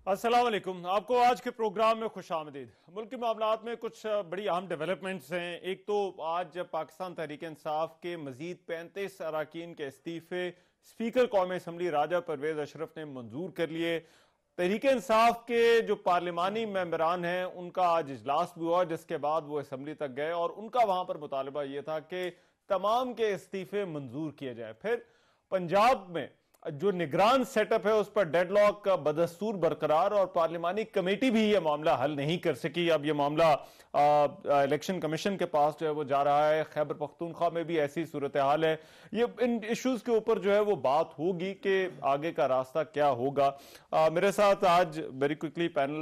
अस्सलाम वालेकुम। आपको आज के प्रोग्राम में खुश आमदीद। मुल्क के मामलात में कुछ बड़ी अहम डेवलपमेंट्स हैं। एक तो आज पाकिस्तान तहरीक इंसाफ के मजीद 35 अरकान के इस्तीफे स्पीकर कौमी असम्बली राजा परवेज अशरफ ने मंजूर कर लिए। तहरीक इंसाफ के जो पार्लिमानी मेंबरान हैं उनका आज इजलास भी हुआ, जिसके बाद वो असम्बली तक गए और उनका वहां पर मुतालबा ये था कि तमाम के इस्तीफे मंजूर किए जाए। फिर पंजाब में जो निगरान सेटअप है उस पर डेडलॉक बदस्तूर बरकरार और पार्लिमानी कमेटी भी ये मामला हल नहीं कर सकी। अब ये मामला इलेक्शन कमीशन के पास जो है वो जा रहा है। खैबर पख्तूनख्वा में भी ऐसी सूरत हाल है। ये इन इश्यूज के ऊपर जो है वो बात होगी कि आगे का रास्ता क्या होगा। मेरे साथ आज वेरी क्विकली पैनल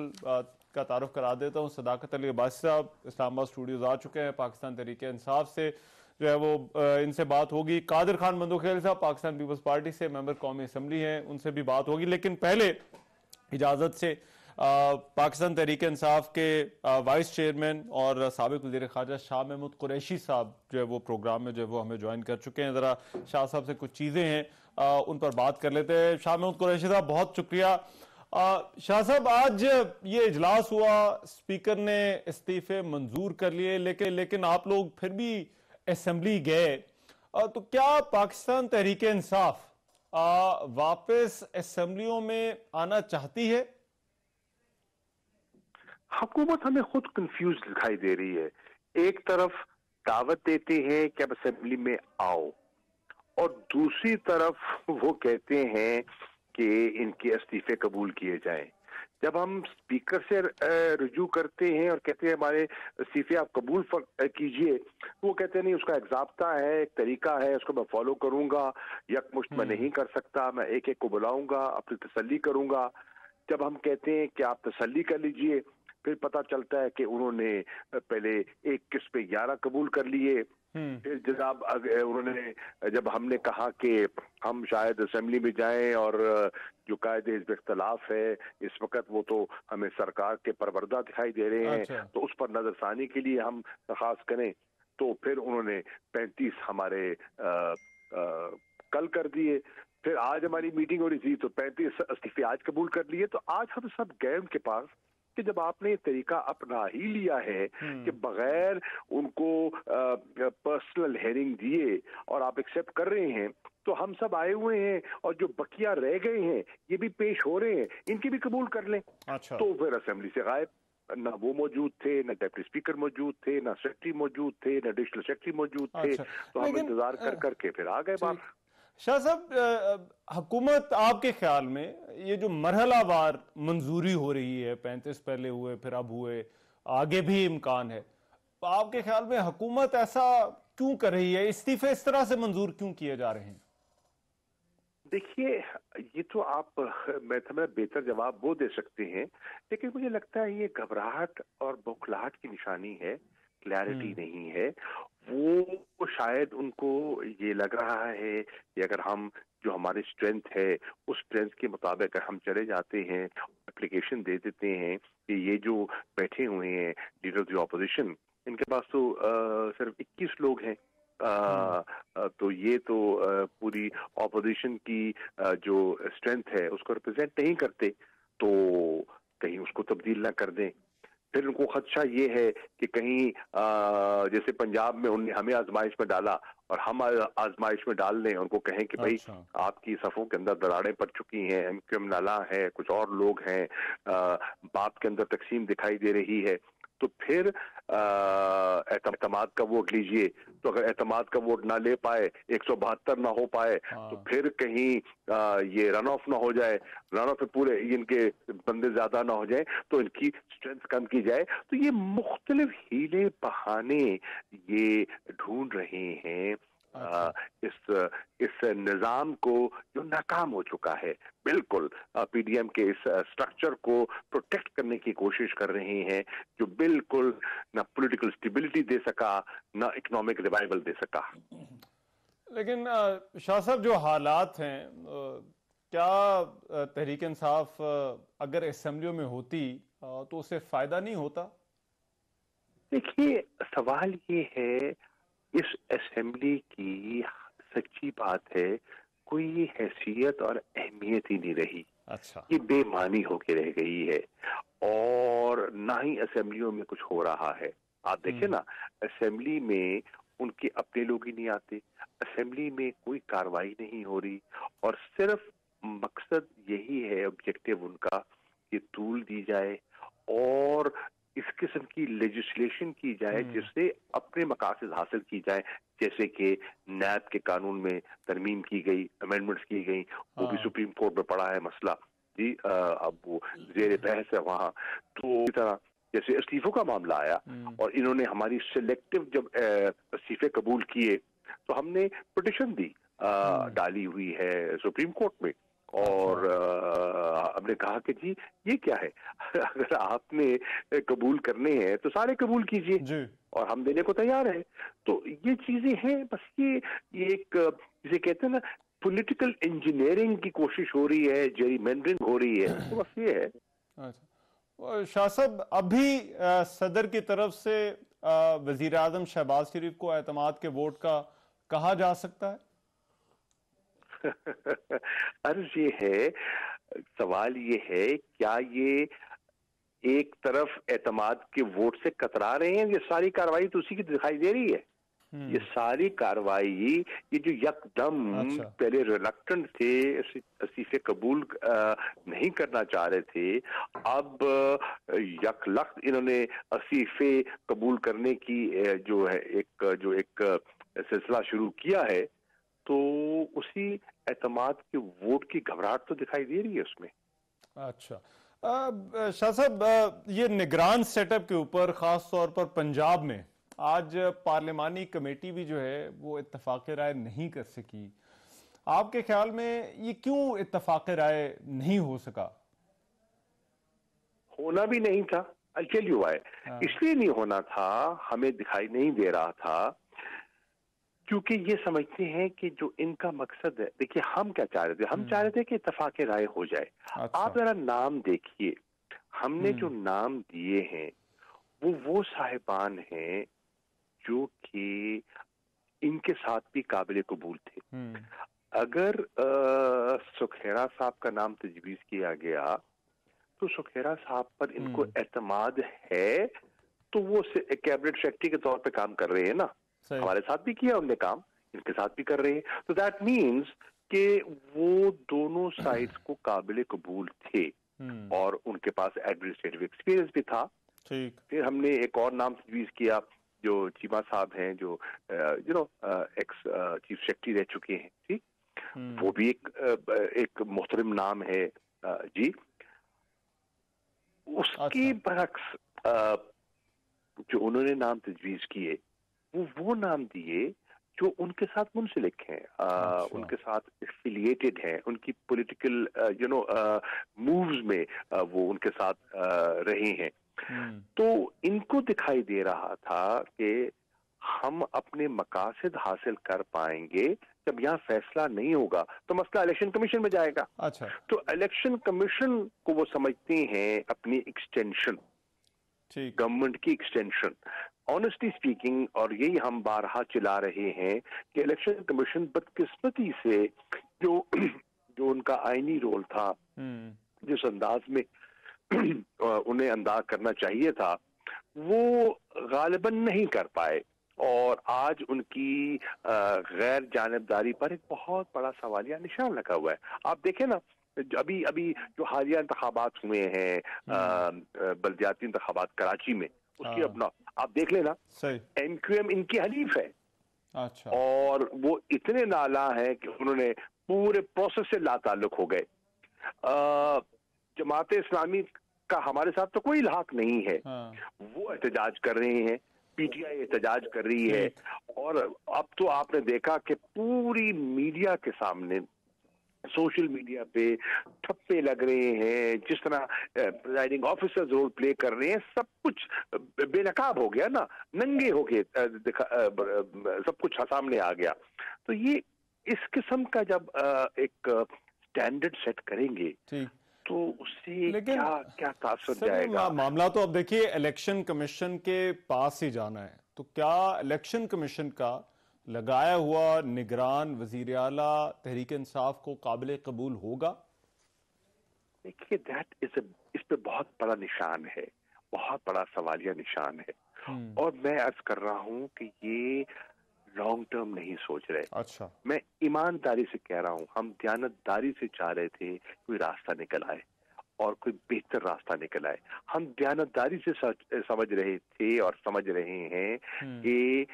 का तारुफ करा देता हूँ। सदाकत अली अब्बासी साहब इस्लामाबाद स्टूडियोज आ चुके हैं पाकिस्तान तहरीक इंसाफ से, जो है वो इनसे बात होगी। कादिर खान बंदूखेल साहब पाकिस्तान पीपल्स पार्टी से मेंबर कौमी असम्बली हैं, उनसे भी बात होगी। लेकिन पहले इजाजत से पाकिस्तान तहरीक इंसाफ के वाइस चेयरमैन और साबिक वज़ीर ख़ारजा शाह महमूद कुरैशी साहब जो है वो प्रोग्राम में जो है वो हमें ज्वाइन कर चुके हैं। ज़रा शाह साहब से कुछ चीज़ें हैं उन पर बात कर लेते हैं। शाह महमूद कुरैशी साहब बहुत शुक्रिया। शाह साहब, आज ये इजलास हुआ, स्पीकर ने इस्तीफे मंजूर कर लिए, लेकिन आप लोग फिर भी असेंबली गए, तो क्या पाकिस्तान तहरीक इंसाफ वापस असेंबलियों में आना चाहती है? हुकूमत हमें खुद कंफ्यूज दिखाई दे रही है। एक तरफ दावत देते हैं कि अब असेंबली में आओ, और दूसरी तरफ वो कहते हैं कि इनके इस्तीफे कबूल किए जाएं। जब हम स्पीकर से रुजू करते हैं और कहते हैं हमारे इस्तीफे आप कबूल कीजिए, वो कहते हैं नहीं, उसका एक ज़ाब्ता है, एक तरीका है, उसको मैं फॉलो करूंगा, यकमुश्त मैं नहीं कर सकता, मैं एक एक को बुलाऊंगा, अपनी तसल्ली करूंगा। जब हम कहते हैं कि आप तसल्ली कर लीजिए, फिर पता चलता है कि उन्होंने पहले 21 पे 11 कबूल कर लिए। फिर जनाब उन्होंने, जब हमने कहा कि हम शायद असेंबली में जाएं और जो कायदे हिज़्ब इख्तिलाफ है इस वक्त वो तो हमें सरकार के परवरदा दिखाई दे रहे हैं, अच्छा। तो उस पर नजरसानी के लिए हम दरख्वास्त करें, तो फिर उन्होंने 35 हमारे कल कर दिए। फिर आज हमारी मीटिंग हो रही थी तो 35 इस्तीफे आज कबूल कर लिए। तो आज हम सब गए उनके पास कि जब आपने ये तरीका अपना ही लिया है कि बगैर उनको पर्सनल हेयरिंग दिए और आप एक्सेप्ट कर रहे हैं, तो हम सब आए हुए हैं और जो बकिया रह गए हैं ये भी पेश हो रहे हैं, इनकी भी कबूल कर लें। अच्छा। तो फिर असेंबली से गायब, ना वो मौजूद थे, ना डिप्टी स्पीकर मौजूद थे, ना सेक्रेटरी मौजूद थे, ना एडिशनल सेक्रेटरी मौजूद थे। अच्छा। तो हम इंतजार कर करके फिर आ गए बाहर। शाह साहब, हुकूमत आपके ख्याल में ये जो मरहलावार मंजूरी हो रही है, 35 पहले हुए फिर अब हुए, आगे भी इम्कान है, तो आपके ख्याल में हुकूमत ऐसा क्यों कर रही है? इस्तीफे इस तरह से मंजूर क्यों किए जा रहे हैं? देखिए, ये तो आप मैं बेहतर जवाब वो दे सकते हैं, लेकिन मुझे लगता है ये घबराहट और बौखलाहट की निशानी है, क्लैरिटी नहीं है। वो शायद उनको ये लग रहा है कि अगर हम जो हमारी स्ट्रेंथ है उस स्ट्रेंथ के मुताबिक हम चले जाते हैं, एप्लीकेशन दे देते हैं कि ये जो बैठे हुए हैं लीडर ऑफ द ऑपोजिशन, इनके पास तो सिर्फ 21 लोग हैं, तो ये तो पूरी ऑपोजिशन की जो स्ट्रेंथ है उसको रिप्रेजेंट नहीं करते, तो कहीं उसको तब्दील ना कर दें। फिर उनको खदशा ये है कि कहीं जैसे पंजाब में उन्हें हमें आजमाइश में डाला और हम आजमाइश में डाल लें, उनको कहें कि भाई आपकी सफ़ों के अंदर दरारें पड़ चुकी हैं, एमक्यूएम नाला है, कुछ और लोग हैं, बाप के अंदर तकसीम दिखाई दे रही है, तो फिर एतमाद का वोट लीजिए। तो अगर एतमाद का वोट ना ले पाए, 172 ना हो पाए, तो फिर कहीं ये रन ऑफ ना हो जाए, रन ऑफ पूरे इनके बंदे ज्यादा ना हो जाए, तो इनकी स्ट्रेंथ कम की जाए। तो ये मुख्तलिफ हीले बहाने ये ढूंढ रहे हैं इस निजाम को जो नाकाम हो चुका है। बिल्कुल पीडीएम के इस स्ट्रक्चर को प्रोटेक्ट करने की कोशिश कर रहे हैं, जो बिल्कुल ना पॉलिटिकल स्टेबिलिटी दे सका, ना इकोनॉमिक रिवाइवल दे सका। लेकिन शाह साहब, जो हालात हैं, क्या तहरीक इंसाफ अगर असेंबलियों में होती तो उससे फायदा नहीं होता? देखिए, सवाल ये है, इस असेंबली की सच्ची बात है कोई हैसियत और अहमियत ही नहीं रही। अच्छा। ये बेमानी होके रह गई है, और ना ही असेंबलियों में कुछ हो रहा है। आप देखें ना, असेंबली में उनके अपने लोग ही नहीं आते, असेंबली में कोई कार्रवाई नहीं हो रही, और सिर्फ मकसद यही है, ऑब्जेक्टिव उनका, कि टूल दी जाए और इस किस्म की लेजिस्लेशन की जाए जिससे अपने मकासद हासिल की जाए, जैसे कि नैब के कानून में तरमीम की गई, अमेंडमेंट्स की गई, वो भी सुप्रीम कोर्ट में पड़ा है मसला जी, अब वो जेर बहस है वहां। तो इस तरह जैसे इस्तीफों का मामला आया और इन्होंने हमारी सिलेक्टिव जब इस्तीफे कबूल किए, तो हमने पिटिशन दी, डाली हुई है सुप्रीम कोर्ट में, और हमने कहा कि जी ये क्या है, अगर आपने कबूल करने हैं तो सारे कबूल कीजिए और हम देने को तैयार हैं। तो ये चीजें हैं, बस ये एक जिसे कहते हैं ना, पॉलिटिकल इंजीनियरिंग की कोशिश हो रही है, जेरीमेंडरिंग हो रही है, तो बस ये है। अच्छा, शाह साहब, अभी सदर की तरफ से वजीर आजम शहबाज शरीफ को एतमाद के वोट का कहा जा सकता है? अर्ज ये है, सवाल ये है, क्या ये एक तरफ एतमाद के वोट से कतरा रहे हैं? ये सारी कार्रवाई तो उसी की दिखाई दे रही है। ये सारी कार्रवाई, ये जो यकदम पहले रिलक्टेंट थे, इस्तीफे कबूल नहीं करना चाह रहे थे, अब यकलख्त इन्होंने इस्तीफे कबूल करने की जो एक सिलसिला शुरू किया है, तो उसी एतमाद के वोट की घबराहट तो दिखाई दे रही है उसमें। अच्छा, शाह साहब, ये निगरान सेटअप के ऊपर खास तौर पर पंजाब में आज पार्लिमानी कमेटी भी जो है वो इत्तफाक राय नहीं कर सकी। आपके ख्याल में ये क्यों इत्तफाक राय नहीं हो सका? होना भी नहीं था, I'll tell you why। इसलिए नहीं होना था, हमें दिखाई नहीं दे रहा था क्योंकि ये समझते हैं कि जो इनका मकसद है, देखिए हम क्या चाह रहे थे, हम चाह रहे थे कि इत्तफाक राय हो जाए। अच्छा। आप जरा नाम देखिए, हमने जो नाम दिए हैं वो साहिबान हैं जो कि इनके साथ भी काबिल कबूल थे। अगर सुखेरा साहब का नाम तजवीज किया गया तो सुखेरा साहब पर इनको एतमाद है, तो वो कैबिनेट सेक्रेटरी के तौर पे काम कर रहे हैं ना, हमारे साथ भी किया उनने काम, इनके साथ भी कर रहे हैं, तो दैट मीन्स कि वो दोनों साइड्स को काबिल कबूल थे और उनके पास एडमिनिस्ट्रेटिव एक्सपीरियंस भी था। फिर हमने एक और नाम तजवीज किया जो चीमा साहब हैं, जो एक्स चीफ सेक्रेटरी रह चुके हैं, ठीक, वो भी एक मोहतरम नाम है जी। उसके बरक्स जो उन्होंने नाम तजवीज किए वो नाम दिए जो उनके साथ मुंसलिक हैं, उनके साथ एफिलिएटेड हैं, उनकी पॉलिटिकल मूव्स में वो उनके साथ रहे हैं। तो इनको दिखाई दे रहा था कि हम अपने मकासद हासिल कर पाएंगे, जब यहाँ फैसला नहीं होगा तो मसला इलेक्शन कमीशन में जाएगा। अच्छा। तो इलेक्शन कमीशन को वो समझते हैं अपनी एक्सटेंशन, गवर्नमेंट की एक्सटेंशन। ऑनेस्टली स्पीकिंग, और यही हम बारहा चिल्ला रहे हैं कि इलेक्शन कमीशन बदकिस्मती से जो उनका आईनी रोल था, जिस अंदाज में उन्हें अंदाज करना चाहिए था, वो गालिबन नहीं कर पाए, और आज उनकी गैर जानिबदारी पर एक बहुत बड़ा सवालिया निशान लगा हुआ है। आप देखें ना, अभी जो हालिया इंतखाबात हुए हैं, बल्दियाती इंतखाबात कराची में, उसकी अपना आप देख लेना, MQM इनकी हलीफ है। अच्छा। और वो इतने नाला है कि उन्होंने पूरे प्रोसेस से लाताल्लुक हो गए। जमात इस्लामी का हमारे साथ तो कोई इल्हाक नहीं है। वो एहतजाज कर रहे हैं, PTI एहतजाज कर रही है, और अब तो आपने देखा कि पूरी मीडिया के सामने, सोशल मीडिया पे ठप्पे लग रहे हैं, जिस तरह प्रिजाइडिंग ऑफिसर्स रोल प्ले कर रहे हैं, सब कुछ बेनकाब हो गया ना, नंगे हो गए, सब कुछ सामने आ गया। तो ये इस किस्म का जब एक स्टैंडर्ड सेट करेंगे तो उससे क्या तासुर जाएगा। मामला तो अब देखिए इलेक्शन कमीशन के पास ही जाना है, तो क्या इलेक्शन कमीशन का लगाया हुआ निगरान वजीर आला तहरीक इंसाफ को काबिल कबूल होगा? देखिए इस पे बहुत बड़ा निशान है, बहुत बड़ा सवालिया निशान है। और मैं अर्ज कर रहा हूं कि ये लॉन्ग टर्म नहीं सोच रहे। अच्छा। मैं ईमानदारी से कह रहा हूं, हम दयानतदारी से चाह रहे थे कोई रास्ता निकल आए और कोई बेहतर रास्ता निकल आए। हम दयानतदारी से समझ रहे थे और समझ रहे हैं कि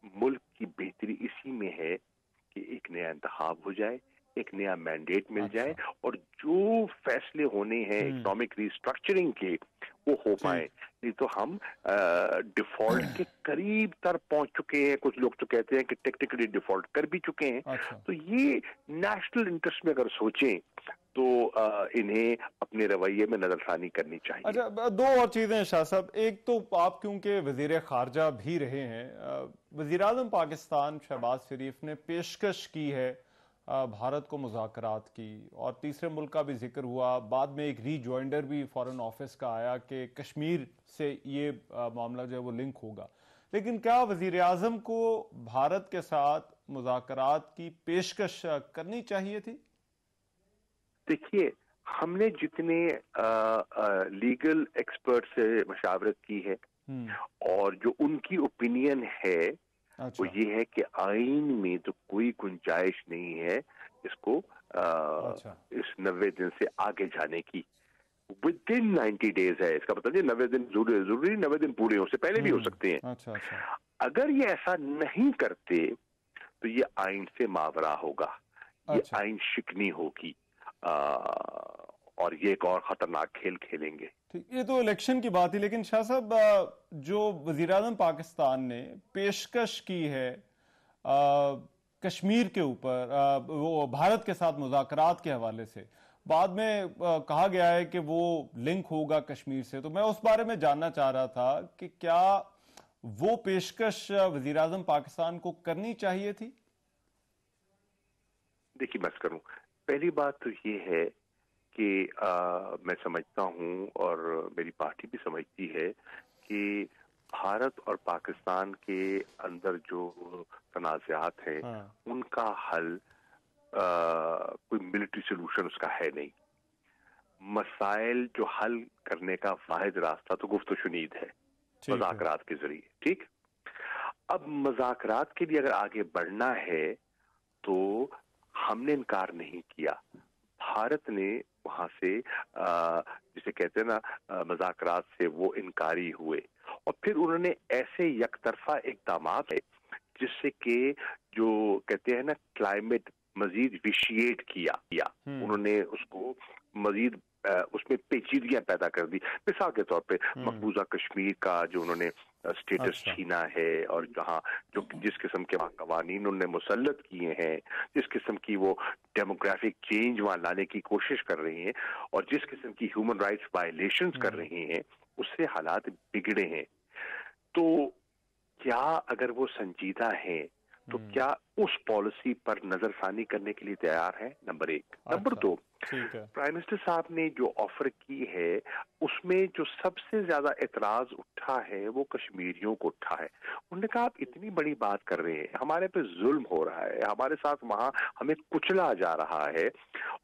मुल्क की बेहतरी इसी में है कि एक नया इंतखाब हो जाए, एक नया मैंडेट मिल जाए और जो फैसले होने हैं इकोनॉमिक रिस्ट्रक्चरिंग के वो हो पाए। नहीं तो हम डिफॉल्ट के करीब तर पहुंच चुके हैं। कुछ लोग तो कहते हैं कि टेक्निकली डिफॉल्ट कर भी चुके हैं। तो ये नेशनल इंटरेस्ट में अगर सोचें तो इन्हें अपने रवैये में नजरसानी करनी चाहिए। अच्छा, दो और चीजें शाह साहब। एक तो आप क्योंकि वजीर खारजा भी रहे हैं, वजीर आज़म पाकिस्तान शहबाज शरीफ ने पेशकश की है भारत को मुज़ाकरात की, और तीसरे मुल्क का भी जिक्र हुआ। बाद में एक रीजॉइंडर भी फॉरेन ऑफिस का आया कि कश्मीर से ये मामला जो है वो लिंक होगा। लेकिन क्या वजीर आज़म को भारत के साथ मुज़ाकरात की पेशकश करनी चाहिए थी? देखिए, हमने जितने लीगल एक्सपर्ट से मशावरत की है और जो उनकी ओपिनियन है वो ये है कि आइन में तो कोई गुंजाइश नहीं है इसको इस 90 दिन से आगे जाने की। विद इन 90 डेज है, इसका मतलब 90 दिन जरूरी 90 दिन पूरे हो, से पहले भी हो सकते हैं। अगर ये ऐसा नहीं करते तो ये आइन से मावरा होगा, ये आइन शिकनी होगी और ये एक और खतरनाक खेल खेलेंगे। ये तो इलेक्शन की बात ही। लेकिन शाह साहब, जो वजीर आज़म पाकिस्तान ने पेशकश की है कश्मीर के ऊपर, वो भारत के साथ मुज़ाकरात के हवाले से, बाद में कहा गया है कि वो लिंक होगा कश्मीर से। तो मैं उस बारे में जानना चाह रहा था कि क्या वो पेशकश वजीर आज़म पाकिस्तान को करनी चाहिए थी? देखिए, बस करूं, पहली बात तो ये है कि मैं समझता हूं और मेरी पार्टी भी समझती है कि भारत और पाकिस्तान के अंदर जो तनाज़ात हैं उनका हल कोई मिलिट्री सोल्यूशन उसका है नहीं। मसाइल जो हल करने का वाहिद रास्ता तो गुफ्त शुनीद है मुज़ाकरात के जरिए। ठीक, अब मुज़ाकरात के लिए अगर आगे बढ़ना है तो हमने इनकार नहीं किया। भारत ने वहां से जिसे कहते हैं ना मुज़ाकरात से वो इनकारी हुए और फिर उन्होंने ऐसे यकतरफा इक़दामात है जिससे कि जो कहते हैं ना क्लाइमेट मजीद विशिएट किया उन्होंने उसको मजीद उसमें पेचीदगियां पैदा कर दी। मिसाल के तौर पे मकबूजा कश्मीर का जो उन्होंने स्टेटस छीना है और जहां जो जिस किस्म के वहां कवानीन उन्होंने मुसल्लत किए हैं, जिस किस्म की वो डेमोग्राफिक चेंज वहां लाने की कोशिश कर रही हैं और जिस किस्म की ह्यूमन राइट्स वायलेशंस कर रही हैं, उससे हालात बिगड़े हैं। तो क्या अगर वो संजीदा हैं तो क्या उस पॉलिसी पर नजरसानी करने के लिए तैयार है? नंबर एक। नंबर दो, प्राइम मिनिस्टर साहब ने जो ऑफर की है उसमें जो सबसे ज्यादा एतराज उठा है वो कश्मीरियों को उठा है। उन्होंने कहा आप इतनी बड़ी बात कर रहे हैं, हमारे पे जुल्म हो रहा है, हमारे साथ वहां हमें कुचला जा रहा है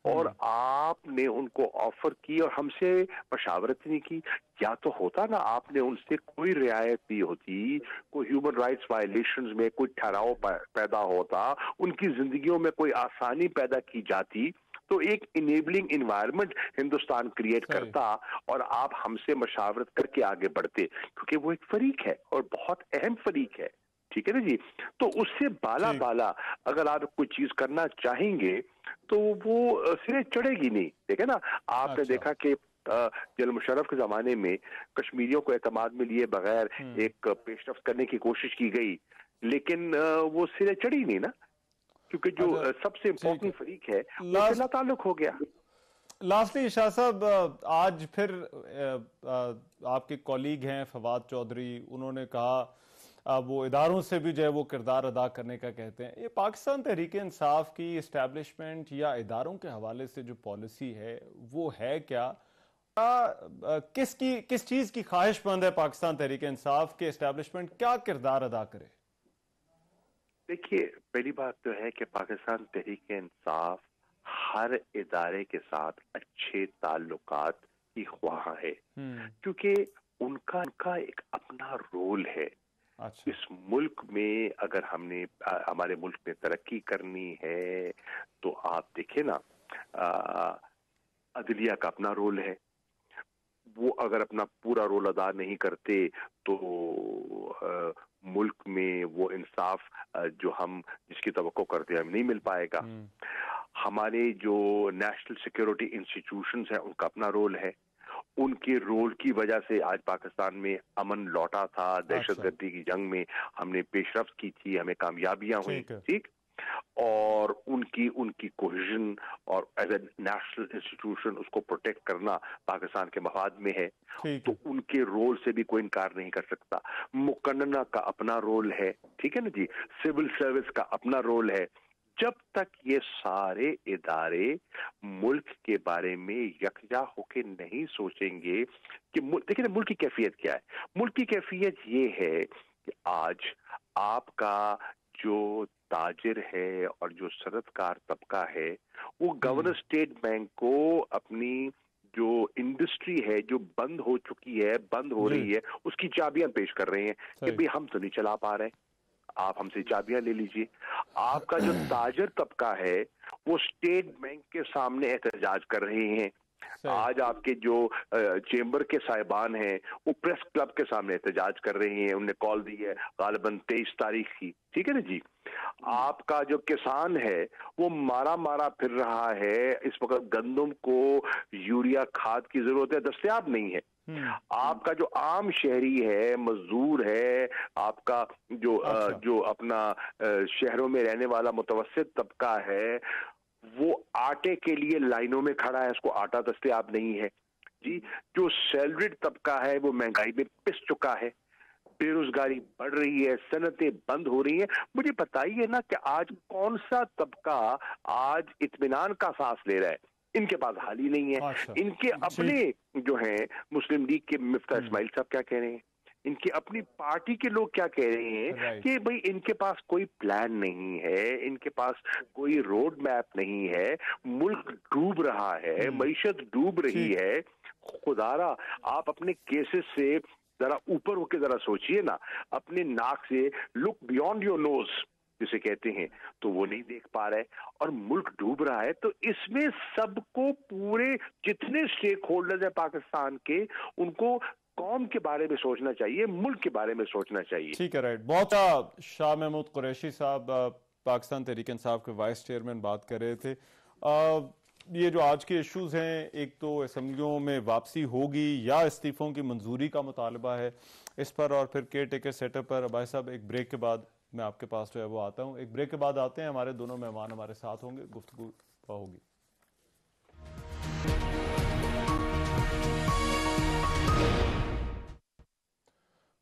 और आपने उनको ऑफर की और हमसे मशावरत नहीं की। या तो होता ना आपने उनसे कोई रियायत दी होती, कोई ह्यूमन राइट्स वायलेशंस में कोई ठहराव पैदा होता, उनकी जिंदगियों में कोई आसानी पैदा की जाती, तो एक इनेबलिंग इन्वायरमेंट हिंदुस्तान क्रिएट करता और आप हमसे मशावरत करके आगे बढ़ते, क्योंकि वो एक फरीक है और बहुत अहम फरीक है। ठीक है ना जी? तो उससे बाला अगर आप कोई चीज करना चाहेंगे तो वो सिरे चढ़ेगी नहीं। देखे ना, आपने देखा कि जनरल मुशर्रफ के जमाने में कश्मीरियों को एतमाद में लिए बगैर एक पेशरफ्त करने की कोशिश की गई, लेकिन वो सिरे चढ़ी नहीं ना, क्योंकि जो सबसे इम्पोर्टेंट फरीक है उससे ताल्लुक हो गया। लास्टली शाह साहब, आज फिर आपके कॉलीग हैं फवाद चौधरी, उन्होंने कहा वो इदारों से भी जो है वो किरदार अदा करने का कहते हैं। ये पाकिस्तान तहरीक इंसाफ की इस्टेब्लिशमेंट या इदारों के हवाले से जो पॉलिसी है वो है क्या? किस चीज की ख्वाहिशमंद है पाकिस्तान तहरीक इंसाफ के इस्टेब्लिशमेंट, क्या किरदार अदा करे? देखिए, पहली बात तो है कि पाकिस्तान तहरीक इंसाफ ہر ادارے کے ساتھ اچھے تعلقات کی خواہاں ہے، کیونکہ ان کا ایک اپنا رول ہے۔ اس ملک میں اگر ہمارے ملک میں ترقی کرنی ہے تو آپ دیکھیں نا، عدلیہ کا اپنا رول ہے، وہ اگر اپنا پورا رول ادا نہیں کرتے تو ملک میں وہ انصاف جو جس کی توقع کرتے ہیں ہم نہیں مل پائے گا۔ ہمارے جو نیشنل سیکیورٹی انسٹیٹیوشنز ہیں ان کا اپنا رول ہے، ان کے رول کی وجہ سے آج پاکستان میں امن لوٹا تھا، دہشت گردی کی جنگ میں ہم نے پیش رفت کی تھی، ہمیں کامیابیاں ہوئی، ٹھیک، اور ان کی کوہیژن اور ایز اے نیشنل انسٹیٹیوشن اس کو پروٹیکٹ کرنا پاکستان کے مفاد میں ہے، تو ان کے رول سے بھی کوئی انکار نہیں کر سکتا۔ مقننہ کا اپنا رول ہے، ٹھیک ہے نا جی، سول سروس کا اپنا رول ہے۔ جب تک یہ سارے ادارے ملک کے بارے میں یکجا ہو کے نہیں سوچیں گے کہ دیکھیں نا ملک کی کیفیت کیا ہے۔ ملک کی کیفیت یہ ہے کہ آج آپ کا جو تاجر ہے اور جو صنعت کار طبقہ ہے وہ گورنر اسٹیٹ بینک کو اپنی جو انڈسٹری ہے جو بند ہو چکی ہے، بند ہو رہی ہے، اس کی چابیاں پیش کر رہے ہیں کہ بھئی ہم تو نہیں چلا پا رہے، آپ ہم سے چابیاں لے لیجئے۔ آپ کا جو تاجر طبقہ ہے وہ اسٹیٹ بینک کے سامنے احتجاج کر رہے ہیں۔ آج آپ کے جو چیمبر کے صاحبان ہیں وہ پریس کلب کے سامنے احتجاج کر رہے ہیں، انہوں نے کال دی ہے غالباً 23 تاریخ کی، ٹھیک ہے نا جی۔ آپ کا جو کسان ہے وہ مارا پھر رہا ہے، اس وقت گندم کو یوریا کھاد کی ضرورت ہے، دستیاب نہیں ہے۔ آپ کا جو عام شہری ہے، مزدور ہے، آپ کا جو اپنا شہروں میں رہنے والا متوسط طبقہ ہے، وہ آٹے کے لیے لائنوں میں کھڑا ہے، اس کو آٹا دستیاب نہیں ہے جی۔ جو سیلریڈ طبقہ ہے وہ مہنگائی میں پس چکا ہے، بے روزگاری بڑھ رہی ہے، صنعتیں بند ہو رہی ہیں۔ مجھے بتائیے نا کہ آج کون سا طبقہ آج اطمینان کا سانس لے رہا ہے؟ ان کے پاس حال ہی نہیں ہے۔ ان کے اپنے جو ہیں مسلم لیگ کے مفتاح اسماعیل صاحب کیا کہہ رہے ہیں، ان کی اپنی پارٹی کے لوگ کیا کہہ رہے ہیں کہ بھئی ان کے پاس کوئی پلان نہیں ہے، ان کے پاس کوئی روڈ میپ نہیں ہے، ملک ڈوب رہا ہے، معیشت ڈوب رہی ہے۔ خدارا آپ اپنے کیسز سے ذرا اوپر ہو کے ذرا سوچئے نا، اپنے ناک سے لک بیونڈ یور نوز جسے کہتے ہیں، تو وہ نہیں دیکھ پا رہے اور ملک ڈوب رہا ہے۔ تو اس میں سب کو، پورے جتنے سٹیک ہولڈرز ہیں پاکستان کے، ان کو قوم کے بارے میں سوچنا چاہیے، ملک کے بارے میں سوچنا چاہیے۔ ٹھیک ہے، رائٹ۔ بہت شاہ محمود قریشی صاحب پاکستان تحریک انصاف کے وائس چیئرمین بات کر رہے تھے۔ یہ جو آج کے ایشوز ہیں، ایک تو اسمبلیوں میں واپسی ہوگی یا استعفوں کی منظوری کا مطالبہ ہے اس پر، اور پھر کیئر ٹیکر سیٹ اپ پر۔ عباس صاحب ایک بریک کے بعد میں آپ کے پاس جو ہے وہ آتا ہوں، ایک بریک کے بعد آتے ہیں، ہمارے دونوں مہمان ہمارے ساتھ ہوں گے، گفتگو ہوگی۔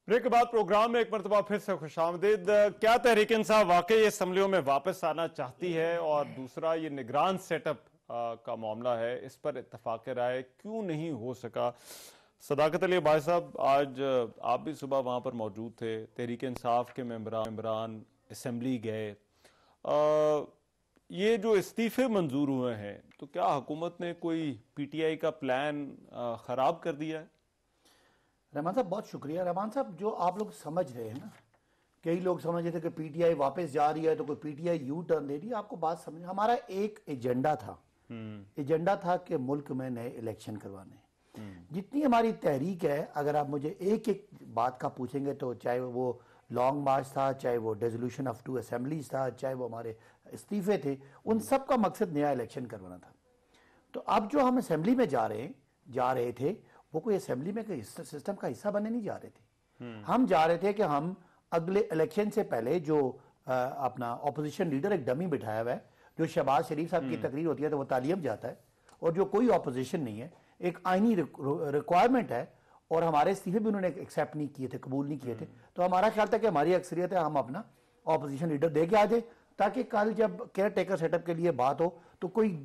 بریک کے بعد پروگرام میں ایک مرتبہ پھر سے خوش آمدید۔ کیا تحریک انصاف واقعی اسمبلیوں میں واپس آنا چاہتی ہے؟ اور دوسرا یہ نگران سیٹ اپ کا معاملہ ہے، اس پر اتفاق رائے کیوں نہیں ہو سکا؟ صداقت علی عباس صاحب، آج آپ بھی صبح وہاں پر موجود تھے، تحریک انصاف کے ممبران اسمبلی گئے، یہ جو استعفے منظور ہوئے ہیں تو کیا حکومت نے کوئی پی ٹی آئی کا پلان خراب کر دیا ہے؟ رحمان صاحب بہت شکریہ۔ رحمان صاحب، جو آپ لوگ سمجھ رہے ہیں نا، کئی لوگ سمجھ رہے تھے کہ پی ٹی آئی واپس جا رہی ہے تو کوئی PTI U turn دے رہی ہے، آپ کو بات سمجھ، ہمارا ایک ایجنڈا تھا کہ ملک میں نئے الیکشن کروانے۔ جتنی ہماری تحریک ہے، اگر آپ مجھے ایک ایک بات کا پوچھیں گے تو چاہے وہ لانگ مارچ تھا، چاہے وہ ڈیزولوشن آف 2 اسمبلیز تھا، چاہے وہ ہمارے استعفے تھے، ان سب کا مقصد نیا الیکشن کروانا تھا۔ تو اب جو ہم اسمبلی میں جا رہے تھے، وہ کوئی اسمبلی میں سسٹم کا حصہ بننے نہیں جا رہے تھے۔ ہم جا رہے تھے کہ ہم اگلے الیکشن سے پہلے جو اپنا اپوزیشن لیڈر ایک ڈمی بٹھایا ہوا ہے، جو شہباز شریف صاحب کی تقریر ہوتی ہے تو وہ تعلیم جاتا ہے، اور جو کوئی اپوزیشن نہیں ہے، ایک آئینی ریکوائرمنٹ ہے، اور ہمارے استعفے بھی انہوں نے ایکسیپٹ نہیں کیے تھے، قبول نہیں کیے تھے۔ تو ہمارا خیال تھا کہ ہماری اکثریت ہے، ہم اپنا اپوزیشن لیڈر دے کے آ جائے، تاکہ کل جب کیئر ٹیکر سیٹ اپ کے لیے بات ہو تو کوئی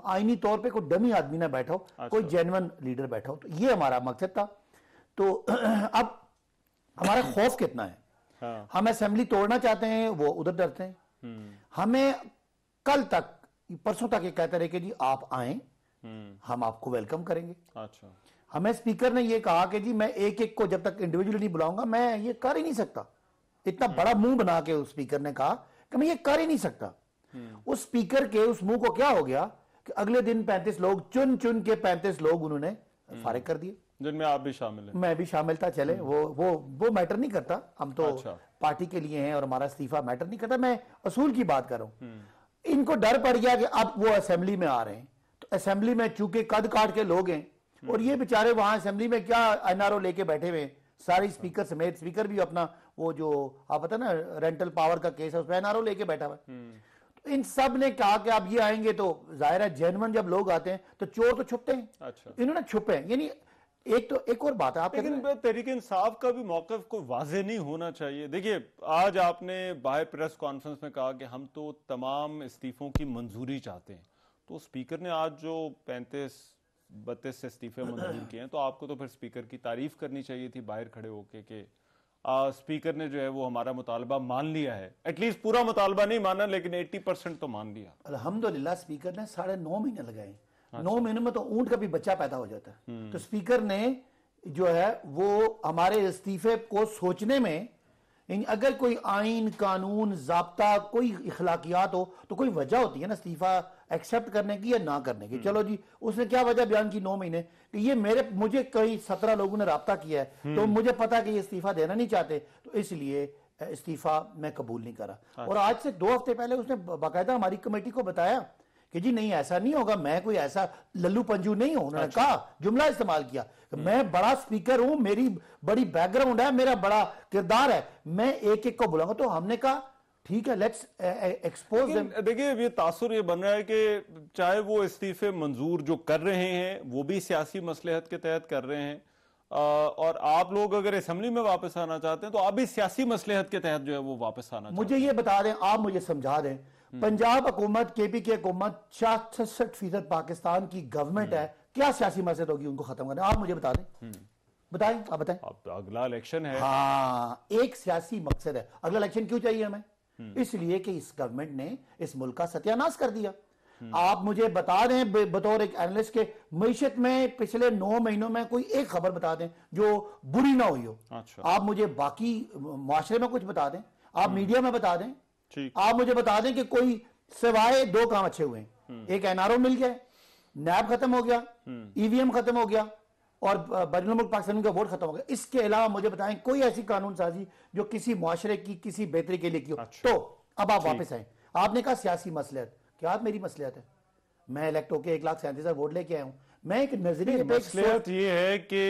آئینی طور پہ کوئی ڈمی آدمی نہ بیٹھا ہو، کوئی جینون لیڈر بیٹھا ہو۔ تو یہ ہمارا مقصد تھا۔ تو اب ہمارا خوف کتنا ہے، ہم اسمبلی توڑنا چاہتے ہیں، وہ ادھر ڈرتے ہیں۔ ہمیں کل تک परसों तक ये कहते रहे कि जी आप आएं, हम आपको वेलकम करेंगे। अच्छा, हमें स्पीकर ने ये कहा कि जी मैं एक एक को जब तक इंडिविजुअली नहीं बुलाऊंगा मैं ये कर ही नहीं सकता। इतना बड़ा मुंह बना के उस स्पीकर ने कहा कि मैं ये कर ही नहीं सकता। उस स्पीकर के उस मुंह को क्या हो गया कि अगले दिन 35 लोग चुन चुन के 35 लोग उन्होंने फारिग कर दिए, जिनमें आप भी शामिल हैं। मैं भी शामिल था। चले वो मैटर नहीं करता, हम तो अच्छा। पार्टी के लिए हैं और हमारा इस्तीफा मैटर नहीं करता, मैं असूल की बात कर रहा हूं। इनको डर पड़ गया कि अब वो असेंबली में आ रहे हैं, तो असेंबली में चूंकि कद काट के लोग हैं और ये बेचारे वहां असेंबली में क्या एनआरओ लेके बैठे हुए, सारी स्पीकर समेत, स्पीकर भी अपना वो जो आप पता ना रेंटल पावर का केस है उसमें एनआरओ लेके बैठा हुआ है। तो इन सब ने कहा कि आप ये आएंगे तो जाहिर है जेन्युइन जब लोग आते हैं तो चोर तो छुपते हैं। अच्छा, इन्होंने छुपे हैं। यानी एक और बात है, आप लेकिन तहरीक इंसाफ का भी मौक़िफ़ कोई वाज़ेह नहीं होना चाहिए। देखिए, आज आपने बाहर प्रेस कॉन्फ्रेंस में कहा कि हम तो तमाम इस्तीफों की मंजूरी चाहते हैं, तो स्पीकर ने आज जो 32 से इस्तीफे मंजूर किए हैं, तो आपको तो फिर स्पीकर की तारीफ करनी चाहिए थी बाहर खड़े होके कि स्पीकर ने जो है वो हमारा मुतालबा मान लिया है। एटलीस्ट पूरा मुतालबा नहीं माना, लेकिन 80% तो मान लिया। अल्हम्दुलिल्लाह स्पीकर ने 9.5 महीने लगाए। 9 महीने में तो ऊंट का भी बच्चा पैदा हो जाता है। तो स्पीकर ने जो है वो हमारे इस्तीफे को सोचने में, अगर कोई आइन कानून जाब्ता कोई इखलाकियात हो तो कोई वजह होती है ना इस्तीफा एक्सेप्ट करने की या ना करने की। चलो जी, उसने क्या वजह बयान की 9 महीने कि ये मुझे कई 17 लोगों ने राब्ता किया है तो मुझे पता कि ये इस्तीफा देना नहीं चाहते, तो इसलिए इस्तीफा मैं कबूल नहीं करा। और आज से 2 हफ्ते पहले उसने बाकायदा हमारी कमेटी को बताया कि जी नहीं ऐसा नहीं होगा, मैं कोई ऐसा लल्लू पंजू नहीं हूं। उन्होंने कहा, जुमला इस्तेमाल किया, मैं बड़ा स्पीकर हूं, मेरी बड़ी बैकग्राउंड है, मेरा बड़ा किरदार है, मैं एक एक को बुलाऊंगा। तो हमने कहा ठीक है, लेट्स एक्सपोज देम। देखिए, ये तासुर ये बन रहा है कि चाहे वो इस्तीफे मंजूर जो कर रहे हैं वो भी सियासी मसलहत के तहत कर रहे हैं, और आप लोग अगर असेंबली में वापस आना चाहते हैं तो आप भी सियासी मसलहत के तहत जो है वो वापस आना चाहते हैं। मुझे ये बता दें, आप मुझे समझा दें, पंजाब हुकूमत, KPK हुकूमत 66% पाकिस्तान की गवर्नमेंट है, क्या सियासी मसलहत होगी उनको खत्म करना? आप मुझे बता दें, बताएं, आप बताएं। अब अगला इलेक्शन है। हाँ, एक सियासी मकसद है। अगला इलेक्शन क्यों चाहिए हमें? इसलिए कि इस गवर्नमेंट ने इस मुल्क का सत्यानाश कर दिया। आप मुझे बता दें बतौर एक एनालिस्ट के, मईशत में पिछले 9 महीनों में कोई एक खबर बता दें जो बुरी ना हुई हो। अच्छा। आप मुझे बाकी मुआशरे में कुछ बता दें, आप मीडिया में बता दें, आप मुझे बता दें कि कोई सिवाय 2 काम अच्छे हुए हैं। एक एनआरओ मिल गया, नैब खत्म हो गया, EVM खत्म हो गया और बैनुल मुल्क पाकिस्तान का वोट खत्म हो गया। इसके अलावा मुझे बताएं कोई ऐसी कानून साजी जो किसी मुआशरे की किसी बेहतरी के लिए की हो। अच्छा। तो अब आप वापस आए, आपने कहा सियासी मसलहत, क्या मेरी मसलहत है? मैं इलेक्ट होकर 1,37,000 वोट लेके आया हूं। मैं एक नजरिए पे मसलहत ये है कि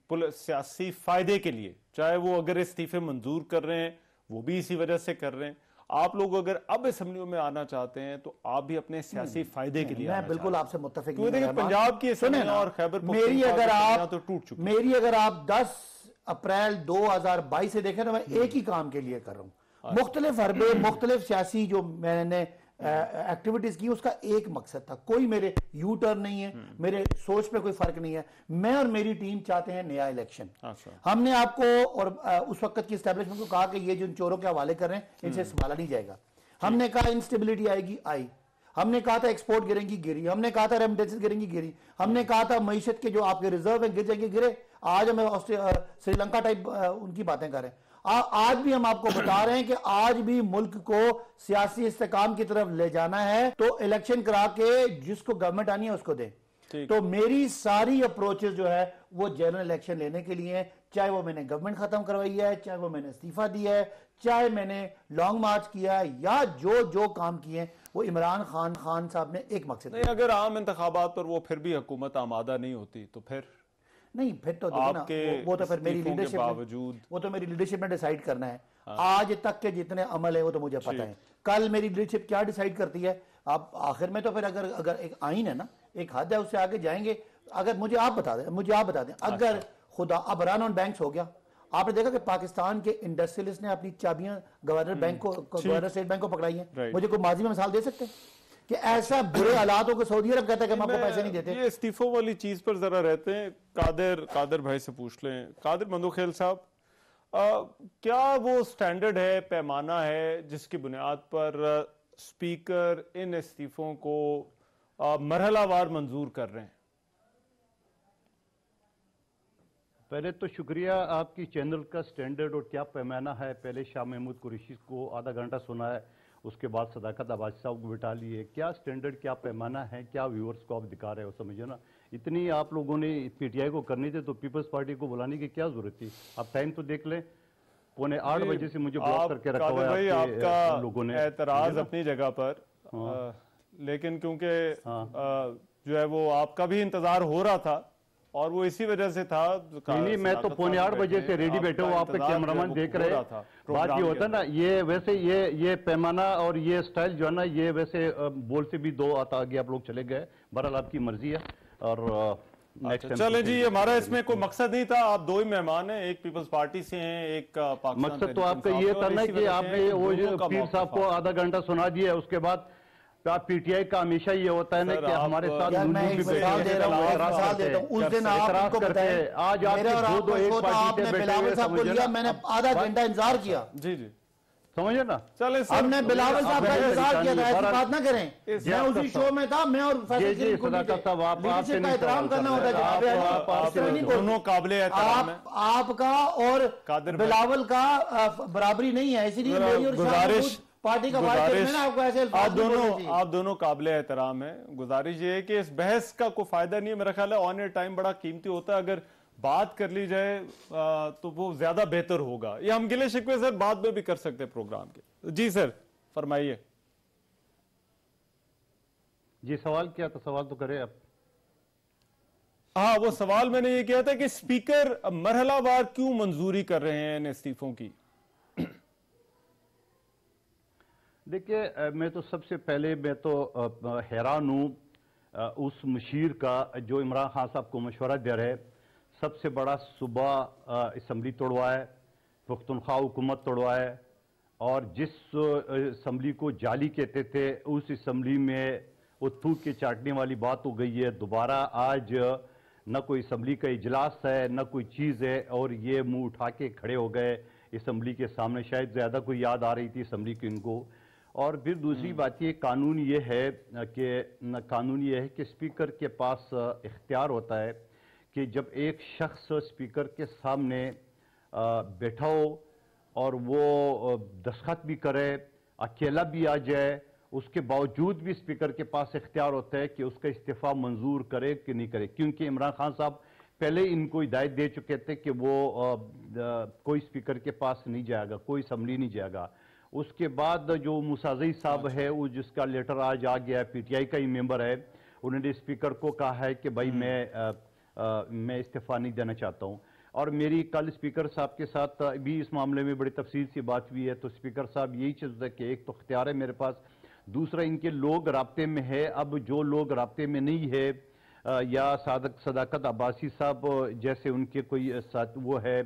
सियासी फायदे के लिए, चाहे वो अगर इस्तीफे मंजूर कर रहे हैं वो भी इसी वजह से कर रहे हैं, आप लोग अगर अब असेंबलियों में आना चाहते हैं तो आप भी अपने सियासी फायदे के लिए। मैं बिल्कुल आपसे मुत्तफिक नहीं। देखिए, पंजाब की असेंबली और खैबर मेरी अगर आप तो टूट चुकी, मेरी अगर आप 10 अप्रैल 2022 से देखें तो मैं एक ही काम के लिए कर रहा हूं। मुख्तलिफ हरबे, मुख्तलिफ सियासी जो मैंने एक्टिविटीज की, उसका एक मकसद था। कोई मेरे यू टर्न नहीं है, मेरे सोच पे कोई फर्क नहीं है। मैं और मेरी टीम चाहते हैं नया इलेक्शन। हमने आपको और उस वक्त की एस्टेब्लिशमेंट को कहा कि ये जो चोरों के हवाले कर रहे हैं इनसे संभाला नहीं जाएगा। हमने कहा इंस्टेबिलिटी आएगी, आई। हमने कहा था एक्सपोर्ट गिरेंगी, गिरी। हमने कहा था रेमिटेंसेस गिरेंगी, गिरी। हमने कहा था मईशत के जो आपके रिजर्व है गिर जाएंगे, गिरे। आज हम श्रीलंका टाइप उनकी बातें कर रहे हैं। आज भी हम आपको बता रहे हैं कि आज भी मुल्क को सियासी इस्तेकाम की तरफ ले जाना है तो इलेक्शन करा के जिसको गवर्नमेंट आनी है उसको दे। तो मेरी सारी अप्रोचेस जो है वो जनरल इलेक्शन लेने के लिए है, चाहे वो मैंने गवर्नमेंट खत्म करवाई है, चाहे वो मैंने इस्तीफा दिया है, चाहे मैंने लॉन्ग मार्च किया है, या जो काम किए वो इमरान खान साहब ने एक मकसद नहीं। अगर आम इंतखाबात पर वो फिर भी हुकूमत आमादा नहीं होती तो फिर नहीं, फिर तो देखो ना, वो तो फिर मेरी लीडरशिप बावजूद वो तो मेरी लीडरशिप में डिसाइड करना है। आज तक के जितने अमल है वो तो मुझे पता है, कल मेरी लीडरशिप क्या डिसाइड करती है। आप आखिर में तो फिर अगर एक आइन है ना, एक हद है, उससे आगे जाएंगे। अगर मुझे आप बता दें अगर खुदा अब रन ऑन बैंक्स हो गया, आपने देखा कि पाकिस्तान के इंडस्ट्रियलिस्ट ने अपनी चाबियां गवर्नर स्टेट बैंक को पकड़ाई है। मुझे कोई माजी में मिसाल दे सकते हैं कि ऐसा बुरे हालात हो कि सऊदी अरब कहता है कि हम आपको पैसे नहीं देते? ये इस्तीफों वाली चीज पर जरा रहते हैं, कादिर भाई से पूछ लें। कादिर मंदोखेल साहब, क्या वो स्टैंडर्ड है, पैमाना है जिसकी बुनियाद पर स्पीकर इन इस्तीफों को मरहलावार मंजूर कर रहे हैं? पहले तो शुक्रिया आपकी चैनल का स्टैंडर्ड और क्या पैमाना है। पहले शाह महमूद कुरैशी को आधा घंटा सुना है, उसके बाद सदाकत अब्बासी साहब को बिठा लिए। क्या स्टैंडर्ड, क्या पैमाना है, क्या व्यूअर्स को आप दिखा रहे हो, समझो ना। इतनी आप लोगों ने पीटीआई को करनी थी तो पीपल्स पार्टी को बुलाने की क्या जरूरत थी? आप टाइम तो देख लें, 7:45 बजे से मुझे ब्लॉक करके रखा हुआ है आपका लोगों ने। एतराज अपनी जगह पर, लेकिन क्योंकि जो है वो आपका भी इंतजार हो रहा था और वो इसी वजह से था। नहीं, मैं तो 7:45 बजे से रेडी बैठे हूँ, आपका कैमरामैन देख रहे हैं। बात ये होता है ना, ये वैसे ये पैमाना और ये स्टाइल जो है ना, ये वैसे बोल से भी 2 आता आगे आप लोग चले गए। बहरहाल आपकी मर्जी है। और चले जी, हमारा इसमें कोई मकसद नहीं था। आप 2 ही मेहमान हैं, एक पीपल्स पार्टी से हैं, एक पाकिस्तान। मकसद तो आपका ये था ना कि आपने वो पीर साहब को आधा घंटा सुना दिया, उसके बाद पीटीआई का हमेशा ये होता है ना कि हमारे साथ मिसाल दे रहा हूँ। उस दिन आपको बताएं, आज आपने बिलावल साहब को लिया, मैंने आधा घंटा इंतजार किया। जी जी, समझे ना। चले हमने बिलावल साहब का इंतजार किया था, ऐसी बात ना करें। मैं उसी शो में था, मैं और लीडरशिप का एहतराम करना होता है। दोनों काबिले आपका और बिलावल का बराबरी नहीं है, इसीलिए मेरी और गुजारिश पार्टी का आपको ऐसे आप दोनों काबिले एहतराम है। गुजारिश ये है कि इस बहस का कोई फायदा नहीं है। मेरा ख्याल है ऑन एयर टाइम बड़ा कीमती होता है, अगर बात कर ली जाए तो वो ज्यादा बेहतर होगा। ये हम गिले शिकवे सर बाद में भी कर सकते हैं प्रोग्राम के। जी सर, फरमाइए। जी, सवाल क्या था? सवाल तो करें आप। हाँ, वो सवाल मैंने ये किया था कि स्पीकर मरहलावार क्यों मंजूरी कर रहे हैं इन इस्तीफों की? देखिए, मैं तो सबसे पहले हैरान हूँ उस मुशीर का जो इमरान खान साहब को मशवरा दे रहे। सबसे बड़ा सूबा असम्बली तोड़वाए, पुख्तनख्वा हुकूमत तोड़वाए, और जिस असम्बली को जाली कहते थे उस असम्बली में वो थूक के चाटने वाली बात हो गई है। दोबारा आज न कोई असम्बली का इजलास है, न कोई चीज़ है, और ये मुंह उठा के खड़े हो गए असम्बली के सामने। शायद ज़्यादा कोई याद आ रही थी असम्बली की इनको। और फिर दूसरी बात ये कानून ये है कि स्पीकर के पास इख्तियार होता है कि जब एक शख्स स्पीकर के सामने बैठा हो और वो दस्तखत भी करे, अकेला भी आ जाए, उसके बावजूद भी स्पीकर के पास इख्तियार होता है कि उसका इस्तीफा मंजूर करे कि नहीं करे। क्योंकि इमरान खान साहब पहले इनको हिदायत दे चुके थे कि वो कोई स्पीकर के पास नहीं जाएगा, कोई असम्बली नहीं जाएगा। उसके बाद जो मुसाज़ई साहब है, वो जिसका लेटर आज आ गया, पीटीआई का ही मेंबर है, उन्होंने स्पीकर को कहा है कि भाई मैं इस्तीफा नहीं देना चाहता हूँ। और मेरी कल स्पीकर साहब के साथ भी इस मामले में बड़ी तफसील से बात हुई है। तो स्पीकर साहब यही चीज़ है कि एक तो इख्तियार है मेरे पास, दूसरा इनके लोग राब्ते में है। अब जो लोग राब्ते में नहीं है या सदाकत अब्बासी साहब जैसे उनके कोई साथ वो है,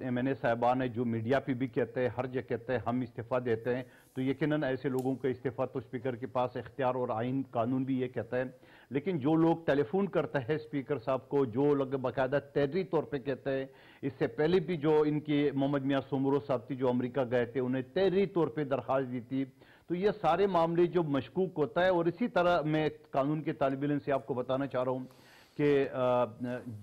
MNA साहबान है जो मीडिया पे भी कहते हैं, हर जगह कहते हैं हम इस्तीफा देते हैं, तो यकीनन ऐसे लोगों का इस्तीफा तो स्पीकर के पास इख्तियार और आइन कानून भी ये कहता है। लेकिन जो लोग टेलीफोन करते हैं स्पीकर साहब को, जो लोग बाकायदा तहरीरी तौर पे कहते हैं, इससे पहले भी जो इनकी मोहम्मद मियां सोमरो साहब थी जो अमेरिका गए थे, उन्हें तहरीरी तौर पे दरख्वास्त दी थी। तो ये सारे मामले जो मशकूक होता है। और इसी तरह मैं कानून के तालिब इल्म से आपको बताना चाह रहा हूँ कि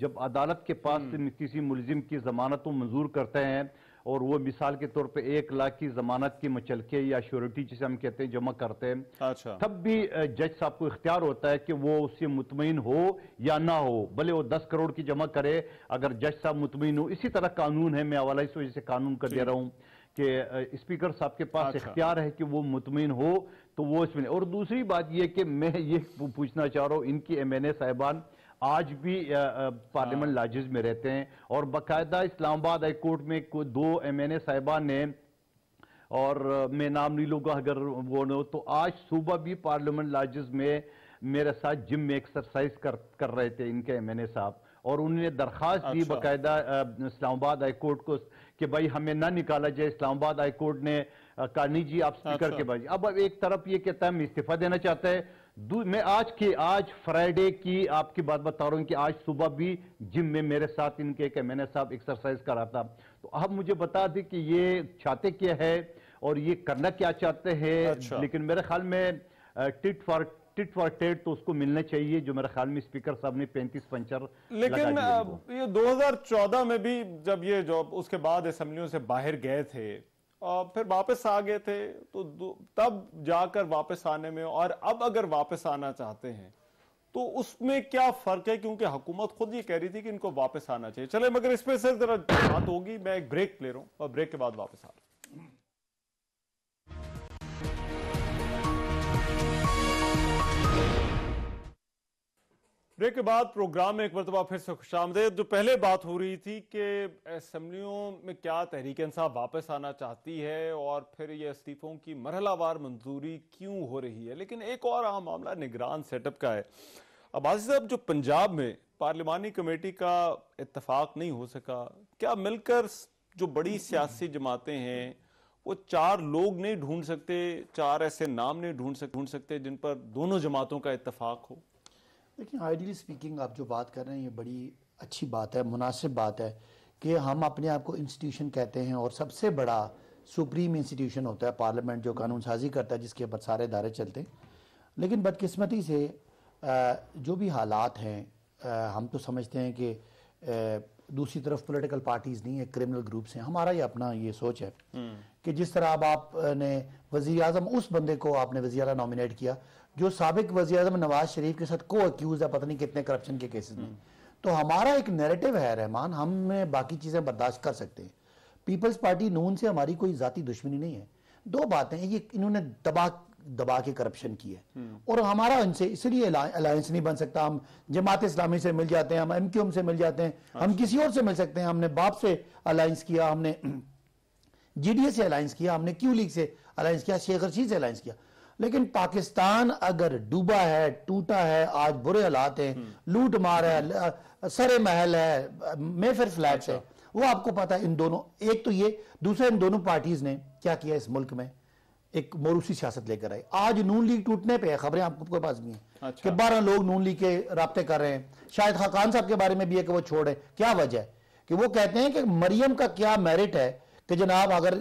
जब अदालत के पास किसी मुलजिम की ज़मानत को मंजूर करते हैं और वो मिसाल के तौर पे 1 लाख की ज़मानत की मचलके या श्योरिटी जिसे हम कहते हैं जमा करते हैं, अच्छा, तब भी जज साहब को इख्तियार होता है कि वो उससे मुतमईन हो या ना हो, भले वो 10 करोड़ की जमा करे, अगर जज साहब मुतमईन हो। इसी तरह कानून है, मैं हवाला इस वजह से कानून कर दे रहा हूँ कि स्पीकर साहब के पास इख्तियार है कि वो मुतमईन हो तो वो इसमें। और दूसरी बात ये कि मैं ये पूछना चाह रहा हूँ, इनकी MNA साहिबान आज भी पार्लियामेंट लॉजेस में रहते हैं और बाकायदा इस्लामाबाद हाई कोर्ट में 2 MNA साहिबान ने, और मैं नाम नहीं लूँगा अगर वो न हो, तो आज सुबह भी पार्लियामेंट लॉजेस में मेरे साथ जिम में एक्सरसाइज कर रहे थे इनके MNA साहब, और उन्होंने दरख्वास्त दी बाकायदा इस्लामाबाद हाई कोर्ट को कि भाई हमें ना निकाला जाए। इस्लामाबाद हाई कोर्ट ने कहा नहीं जी आप स्पीकर के बाजी। अब एक तरफ ये कहता है मैं इस्तीफा देना चाहता है, मैं आज फ्राइडे की आपकी बात बता रहा हूं कि आज सुबह भी जिम में मेरे साथ इनके एक MNA साहब एक्सरसाइज कर रहा था। तो अब मुझे बता दें कि ये चाहते क्या है اور یہ کرنا کیا چاہتے ہیں. اچھا. لیکن میرے خیال میں ٹٹ فار ٹیٹ تو اس کو ملنا چاہیے جو میرے خیال میں اسپیکر صاحب نے 35 پنچر. لیکن یہ 2014 میں بھی جب یہ جو اس کے بعد اسمبلیوں سے باہر گئے تھے پھر واپس آ گئے تھے تو تب جا کر واپس آنے میں اور اب اگر واپس آنا چاہتے ہیں تو اس میں کیا فرق ہے؟ کیونکہ حکومت خود یہ کہہ رہی تھی کہ ان کو واپس آنا چاہیے. چلے مگر اس پہ سے ذرا بات ہوگی. میں ایک بریک لے رہا ہوں اور بریک کے بعد واپس آ رہا ہوں. بریک کے بعد پروگرام میں ایک مرتبہ پھر سے خوش آمدید. جو پہلے بات ہو رہی تھی کہ اسمبلیوں میں کیا تحریک انصاف واپس آنا چاہتی ہے اور پھر یہ استعفوں کی مرحلہ وار منظوری کیوں ہو رہی ہے. لیکن ایک اور اہم معاملہ نگران سیٹ اپ کا ہے. عباسی صاحب, جو پنجاب میں پارلیمانی کمیٹی کا اتفاق نہیں ہو سکا, کیا مل کر جو بڑی سیاسی جماعتیں ہیں وہ 4 لوگ نہیں ڈھونڈ سکتے, 4 ایسے نام نہیں ڈھونڈ سکتے جن پر دونوں جماعتوں کا اتفاق ہو؟ لیکن آئیڈیلی سپیکنگ آپ جو بات کر رہے ہیں یہ بڑی اچھی بات ہے, مناسب بات ہے کہ ہم اپنے آپ کو انسٹیٹیوشن کہتے ہیں اور سب سے بڑا سپریم انسٹیٹیوشن ہوتا ہے پارلیمنٹ جو قانون سازی کرتا ہے جس کے اوپر سارے ادارے چلتے ہیں. لیکن بدقسمتی سے جو بھی حالات ہیں ہم تو سمجھتے ہیں کہ دوسری طرف پولیٹیکل پارٹیز نہیں ہیں, کرمنل گروپس ہیں. ہمارا یہ اپنا یہ سوچ ہے کہ جس طرح اب آپ نے وزیر اعظم اس بندے کو آپ نے وزیر اعلیٰ نامینیٹ کیا جو سابق وزیر اعظم نواز شریف کے ساتھ کو ایکیوز ہے پتہ نہیں کتنے کرپشن کے کیسز میں. تو ہمارا ایک نیریٹو ہے رحمان, ہم باقی چیزیں برداشت کر سکتے ہیں. پیپلز پارٹی نون سے ہماری کوئی ذاتی دشمنی نہیں ہے. 2 باتیں یہ انہوں نے دبا کے کرپشن کی ہے اور ہمارا ان سے اس لیے الائنس نہیں بن سکتا. ہم جماعت اسلامی سے مل جاتے ہیں, ہم ایم کیو ایم سے مل جاتے ہیں, ہم کسی اور سے مل سکتے ہیں. ہم نے باپ سے الائنس کیا, ہم نے جی ڈی اے سے الائنس کیا, ہم نے کیو لیگ سے الائنس کیا, شیخ رشید سے الائنس کیا. لیکن پاکستان اگر ڈوبا ہے, ٹوٹا ہے, آج برے حالات ہیں, لوٹ مار ہے, سر محل ہے, میفر فلیٹس ہے, وہ آپ کو پتا ہے ان دونوں, ایک تو یہ, دوسرا ان دونوں پارٹیز نے کیا کیا اس ملک میں ایک موروثی سیاست لے کر آئے. آج نون لیگ ٹوٹنے پہ خبریں آپ کے پاس بھی ہیں کہ 12 لوگ نون لیگ کے رابطے کر رہے ہیں. شاید خاقان صاحب کے بارے میں بھی ہے کہ وہ چھوڑے. کیا وجہ ہے کہ وہ کہتے ہیں کہ مریم کا کیا میرٹ ہے کہ جناب اگر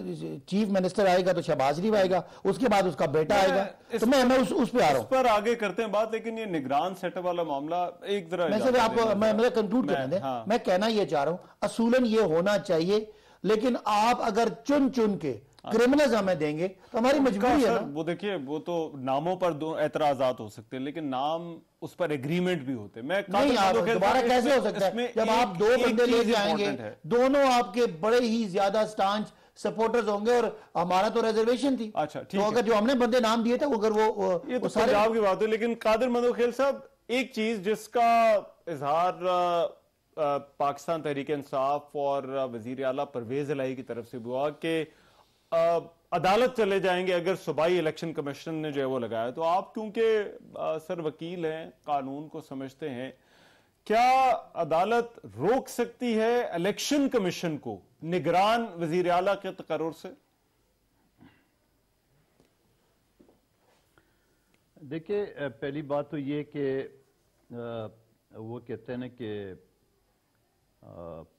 چیف منسٹر آئے گا تو شہباز شریف آئے گا, اس کے بعد اس کا بیٹا آئے گا. تو میں اس پہ آ رہا ہوں, اس پر آگے کرتے ہیں بات. لیکن یہ نگران سیٹ اپ والا معاملہ ایک ذرا میں صرف آپ کو میں کنکلوڈ کرنے دیں. میں کہنا یہ چاہ رہا ہوں اصولاً یہ ہونا چاہیے, لیکن آپ اگر چن کے کرمنلز ہمیں دیں گے تو ہماری مجبوری ہے نا. وہ دیکھیے, وہ تو ناموں پر اعتراضات ہو سکتے ہیں لیکن نام اس پر ایگریمنٹ بھی ہوتے ہیں. میں نہیں, آپ دوبارہ کیسے ہو سکتا ہے جب آپ 2 بندے لے کے آئیں گے, دونوں آپ کے بڑے ہی زیادہ سٹانچ سپورٹرز ہوں گے, اور ہمارا تو ریزرویشن تھی. تو اگر جو ہم نے بندے نام دیے تھے اگر وہ یہ تو پنجاب کی بات ہے. لیکن قادر مندوخیل صاحب, ایک چیز جس کا اظہار پاکستان تحریک انصاف اور وزیر اعلیٰ پرویز الہی کی طرف سے ہوا کہ عدالت چلے جائیں گے اگر صوبائی الیکشن کمیشن نے جو ہے وہ لگایا. تو آپ کیونکہ سر وکیل ہیں, قانون کو سمجھتے ہیں, کیا عدالت روک سکتی ہے الیکشن کمیشن کو نگران وزیر اعلیٰ کے تقرر سے؟ دیکھیں, پہلی بات تو یہ کہ وہ کہتے ہیں نا کہ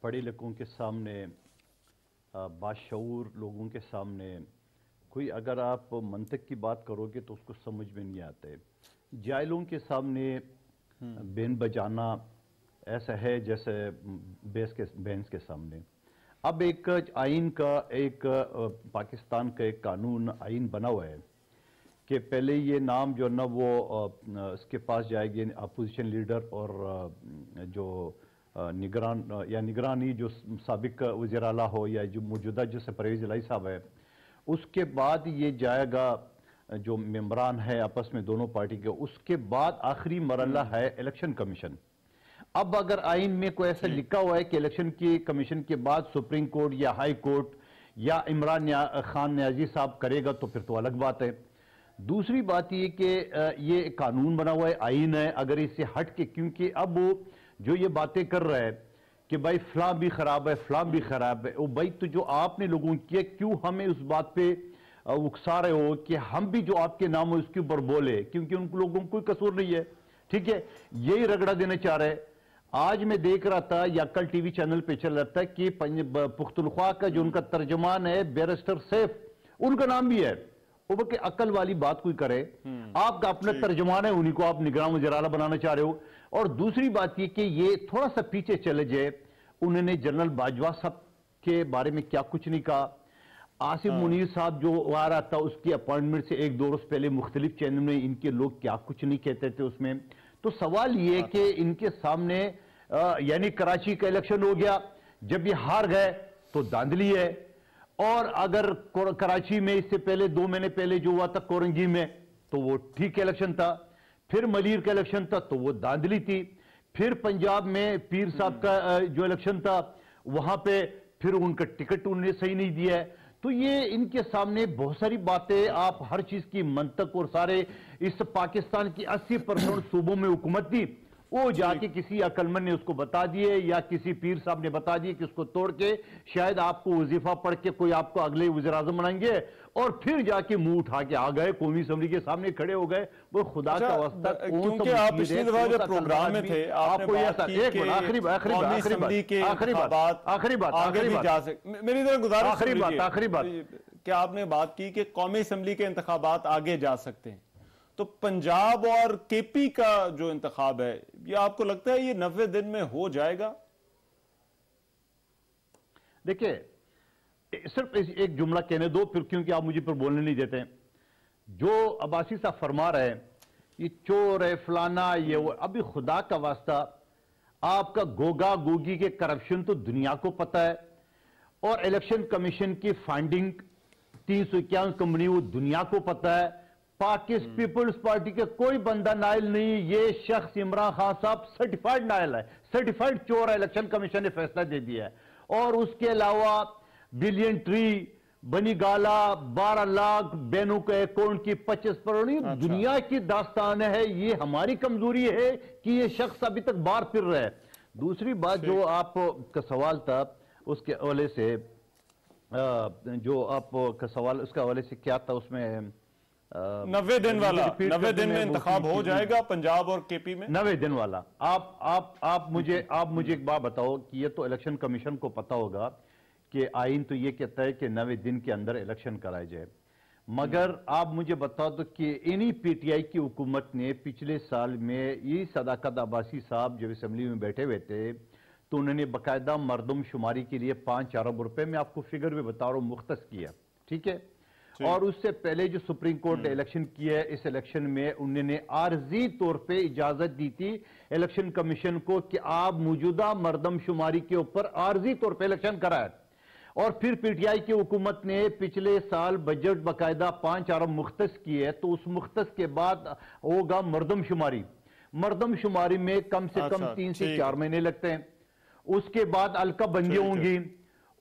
پڑھے لکھوں کے سامنے, باشعور لوگوں کے سامنے کوئی اگر آپ منطق کی بات کرو گے تو اس کو سمجھ میں نہیں آتے. جاہلوں کے سامنے بین بجانا ایسا ہے جیسے بینس کے سامنے. اب ایک آئین کا, ایک پاکستان کا ایک قانون آئین بنا ہوا ہے کہ پہلے یہ نام جو نا وہ اس کے پاس جائے گی اپوزیشن لیڈر اور جو نگران یا نگرانی جو سابق وزیر اعلیٰ ہو یا جو موجودہ جیسے پرویز الہی صاحب ہے, اس کے بعد یہ جائے گا جو ممبران ہے آپس میں دونوں پارٹی کے, اس کے بعد آخری مرحلہ ہے الیکشن کمیشن. اب اگر آئین میں کوئی ایسا لکھا ہوا ہے کہ الیکشن کی کمیشن کے بعد سپریم کورٹ یا ہائی کورٹ یا عمران خان نیازی صاحب کرے گا تو پھر تو الگ بات ہے. دوسری بات یہ کہ یہ قانون بنا ہوا ہے, آئین ہے, اگر اس سے ہٹ کے, کیونکہ اب وہ جو یہ باتیں کر رہا ہے کہ بھائی فلاں بھی خراب ہے, فلاں بھی خراب ہے, وہ بھائی تو جو آپ نے لوگوں کیا کیوں ہمیں اس بات پہ اکسا رہے ہو کہ ہم بھی جو آپ کے نام ہو اس کے اوپر بولے, کیونکہ ان لوگوں کو کوئی قصور نہیں ہے. ٹھیک ہے, یہی رگڑا دینا چاہ رہے. آج میں دیکھ رہا تھا یا کل ٹی وی چینل پہ چل رہا تھا کہ پختونخوا کا جو ان کا ترجمان ہے بیرسٹر سیف, ان کا نام بھی ہے، وہ کہ عقل والی بات کوئی کرے، آپ کا اپنا ترجمان ہے، انہی کو آپ نگران وزیر اعلیٰ بنانا چاہ رہے ہو۔ اور دوسری بات یہ کہ یہ تھوڑا سا پیچھے چلے جائے، انہوں نے جنرل باجوہ صاحب کے بارے میں کیا کچھ نہیں کہا، آصف منیر صاحب جو آ رہا تھا اس کی اپوائنٹمنٹ سے 1-2 روز پہلے مختلف چینل میں ان کے لوگ کیا کچھ نہیں کہتے تھے اس میں۔ تو سوال یہ کہ ان کے سامنے یعنی کراچی کا الیکشن ہو گیا، جب یہ ہار گئے تو داندلی ہے، اور اگر کراچی میں اس سے پہلے 2 مہینے پہلے جو ہوا تھا کورنگی میں تو وہ ٹھیک الیکشن تھا، پھر ملیر کا الیکشن تھا تو وہ داندلی تھی، پھر پنجاب میں پیر صاحب کا جو الیکشن تھا وہاں پہ پھر ان کا ٹکٹ انہوں نے صحیح نہیں دیا ہے۔ تو یہ ان کے سامنے بہت ساری باتیں، آپ ہر چیز کی منطق، اور سارے اس پاکستان کی 80% صوبوں میں حکومت تھی، وہ جا کے کسی عقلمند نے اس کو بتا دیے یا کسی پیر صاحب نے بتا دیے کہ اس کو توڑ کے شاید آپ کو وظیفہ پڑھ کے کوئی آپ کو اگلے وزیر اعظم بنائیں گے، اور پھر جا کے منہ اٹھا کے آ گئے قومی اسمبلی کے سامنے کھڑے ہو گئے۔ وہ خدا کا واسطہ کیونکہ آپ پچھلی دفعہ جب پروگرام میں تھے آپ نے بات کی کہ قومی اسمبلی کے انتخابات آگے بھی جا سکتے، میری طرح گزارش آخری بات کہ آپ نے بات کی کہ قومی اسمبلی کے انتخابات آگے جا سکتے ہیں، تو پنجاب اور کے پی کا جو انتخاب ہے یہ آپ کو لگتا ہے یہ 90 دن میں ہو جائے گا؟ دیکھیں صرف ایک جملہ کہنے دو پھر، کیونکہ آپ مجھے پر بولنے نہیں دیتے ہیں۔ جو عباسی صاحب فرما رہے ہیں یہ چور ہے فلانا یہ وہ، ابھی خدا کا واسطہ آپ کا گوگا گوگی کے کرپشن تو دنیا کو پتہ ہے، اور الیکشن کمیشن کی فائنڈنگ 351 کمپنی وہ دنیا کو پتہ ہے، پیپلز پارٹی کے کوئی بندہ نائل نہیں، یہ شخص عمران خان صاحب سرٹیفائیڈ نائل ہے، سرٹیفائیڈ چور ہے، الیکشن کمیشن نے فیصلہ دے دیا ہے۔ اور اس کے علاوہ بلین ٹری، بنی گالا، 12 لاکھ بینوں کے اکاؤنٹ کی 25 دنیا کی داستان ہے، یہ ہماری کمزوری ہے کہ یہ شخص ابھی تک باہر پھر رہا ہے۔ دوسری بات جو آپ کا سوال تھا اس کے حوالے سے، جو آپ کا سوال اس کے حوالے سے کیا تھا، اس میں 90 دن والا، 90 دن میں انتخاب ہو جائے گا پنجاب اور کے پی میں؟ 90 دن والا، آپ مجھے ایک بات بتاؤ کہ یہ تو الیکشن کمیشن کو پتا ہوگا کہ آئین تو یہ کہتا ہے کہ 90 دن کے اندر الیکشن کرائے جائے، مگر آپ مجھے بتاؤ تو کہ انہی پی ٹی آئی کی حکومت نے پچھلے سال میں یہ صداقت عباسی صاحب جب اسمبلی میں بیٹھے ہوئے تھے تو انہوں نے باقاعدہ مردم شماری کے لیے 5 ارب روپے میں آپ کو فگر بھی بتا رہا ہوں مختص کیا، ٹھیک ہے؟ اور اس سے پہلے جو سپریم کورٹ نے الیکشن کیا ہے، اس الیکشن میں انہوں نے عارضی طور پہ اجازت دی تھی الیکشن کمیشن کو کہ آپ موجودہ مردم شماری کے اوپر عارضی طور پہ الیکشن کرائے، اور پھر پی ٹی آئی کی حکومت نے پچھلے سال بجٹ باقاعدہ 5 ارب مختص کیے، تو اس مختص کے بعد ہوگا مردم شماری۔ مردم شماری میں کم سے کم 3 سے 4 مہینے لگتے ہیں، اس کے بعد حلقہ بندی ہوں گی،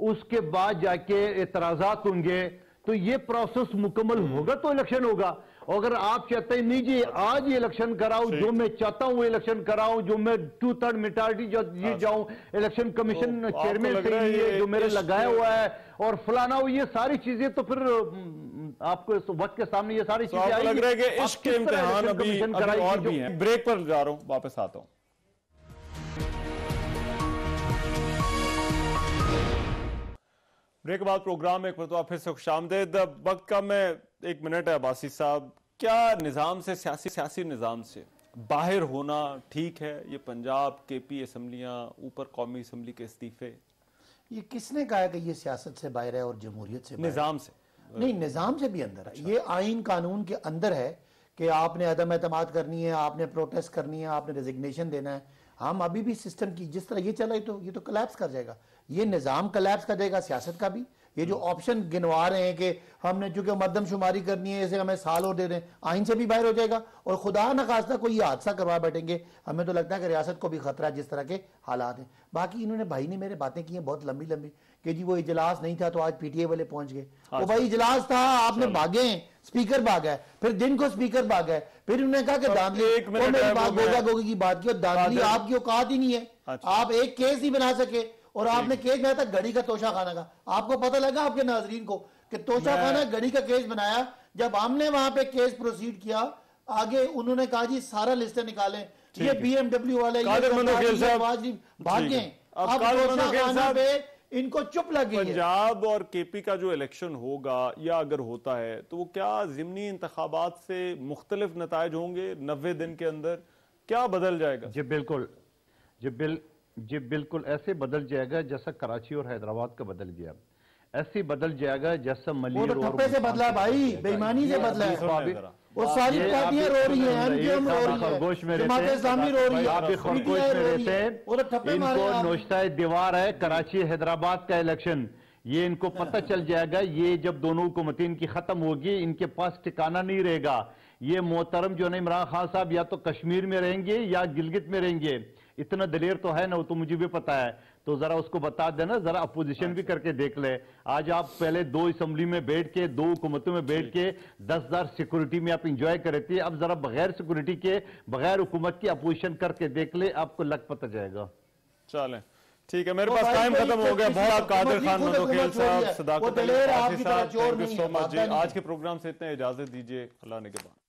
اس کے بعد جا کے اعتراضات ہوں گے، تو یہ پروسیس مکمل ہوگا تو الیکشن ہوگا۔ اگر آپ چاہتے ہیں نہیں جی آج یہ الیکشن کراؤ، جو میں چاہتا ہوں وہ الیکشن کراؤ، جو میں 2/3 میجارٹی جیت جاؤں، الیکشن کمیشن چیئرمین صحیح نہیں ہے جو میرے لگایا ہوا ہے، اور فلانا یہ ساری چیزیں، تو پھر آپ کو وقت کے سامنے یہ ساری چیزیں آئی، لگ رہا ہے کہ عشق کے امتحان ابھی اور بھی ہیں۔ بریک پر جا رہا ہوں، واپس آتا ہوں۔ بریک کے بعد پروگرام میں ایک مرتبہ پھر سے خوش آمدید۔ وقت کا میں 1 منٹ ہے عباسی صاحب، کیا نظام سے سیاسی نظام سے باہر ہونا ٹھیک ہے؟ یہ پنجاب کے پی اسمبلیاں، اوپر قومی اسمبلی کے استعفے، یہ کس نے کہا کہ یہ سیاست سے باہر ہے اور جمہوریت سے باہر؟ نظام سے نہیں، نظام سے بھی اندر ہے، یہ آئین قانون کے اندر ہے کہ آپ نے عدم اعتماد کرنی ہے، آپ نے پروٹیسٹ کرنی ہے، آپ نے ریزگنیشن دینا ہے۔ ہم ابھی بھی سسٹم کی جس طرح یہ چلا یہ تو کلیپس کر جائے گا، یہ نظام کلیپس کر دے گا، سیاست کا بھی۔ یہ جو آپشن گنوا رہے ہیں کہ ہم نے چونکہ مردم شماری کرنی ہے اسے ہمیں سال اور دے دیں، آئین سے بھی باہر ہو جائے گا، اور خدا نخواستہ کوئی یہ حادثہ کروا بیٹھیں گے، ہمیں تو لگتا ہے کہ ریاست کو بھی خطرہ ہے جس طرح کے حالات ہیں۔ باقی انہوں نے بھائی نے میرے باتیں کی ہیں بہت لمبی لمبی کہ جی وہ اجلاس نہیں تھا تو آج پی ٹی اے والے پہنچ گئے، وہ بھائی اجلاس تھا، آپ نے بھاگے ہیں، سپیکر بھاگا ہے، پھر دن کو سپیکر بھاگا ہے، پھر انہوں نے کہا کہ داندلی، وہ میری بات گوگا گوگی کی بات کی، اور داندلی آپ کی اوقات ہی نہیں ہے، آپ ایک کیس نہیں بنا سکے، اور آپ نے کیس بنایا تھا گھڑی کا توشہ خانہ کا۔ آپ کو پتہ لگا آپ کے ناظرین کو کہ توشہ خانہ گھڑی کا کیس بنایا؟ جب ہم نے وہاں پہ کیس پروسیڈ کیا، آگے انہوں نے کہا جی سارا لسٹیں نکالیں، یہ بی ایم ڈبلیو والے بھاگ گئے۔ اب توشہ خانہ پہ इनको चुप लगी है। पंजाब और केपी का जो इलेक्शन होगा या अगर होता है तो वो क्या ज़िमनी इंतखाबात से मुख्तलिफ नताइज होंगे 90 दिन के अंदर? क्या बदल जाएगा? जी बिल्कुल ऐसे बदल जाएगा जैसा कराची और हैदराबाद का बदल गया, ऐसे बदल जाएगा जैसा मलिर वो तो ठप्पे से बदला है भाई, बेईमानी से बदला है। वो सारी पार्टियां रो रही हैं, एमकेएम रो रही है, जमात इस्लामी रो रही है, आप भी खरगोश में रहते हैं। इनको नोश्ता दीवार है कराची हैदराबाद का इलेक्शन, ये इनको पता चल जाएगा। ये जब दोनों हुकूमतें इनकी खत्म होगी, इनके पास ठिकाना नहीं रहेगा। ये मोहतरम जो है इमरान खान साहब या तो कश्मीर में रहेंगे या गिलगित में रहेंगे। इतना दलेर तो है ना, वो तो मुझे भी पता है, तो जरा उसको बता देना, जरा अपोजिशन भी करके देख ले। आज आप पहले 2 असम्बली में बैठ के 2 हुकूमतों में बैठ के 10,000 सिक्योरिटी में आप इंजॉय कर रहे थे, अब जरा बगैर सिक्योरिटी के बगैर हुकूमत की अपोजिशन करके देख ले, आपको लग पता जाएगा। चलें ठीक है, मेरे पास टाइम खत्म हो गया। बहुत कादिर खान मधुखेल साहब, सदाकत अली कासी साहब, थैंक यू सो मच जी। आज के प्रोग्राम से इतने इजाजत दीजिए, अल्लाह ने के बाद।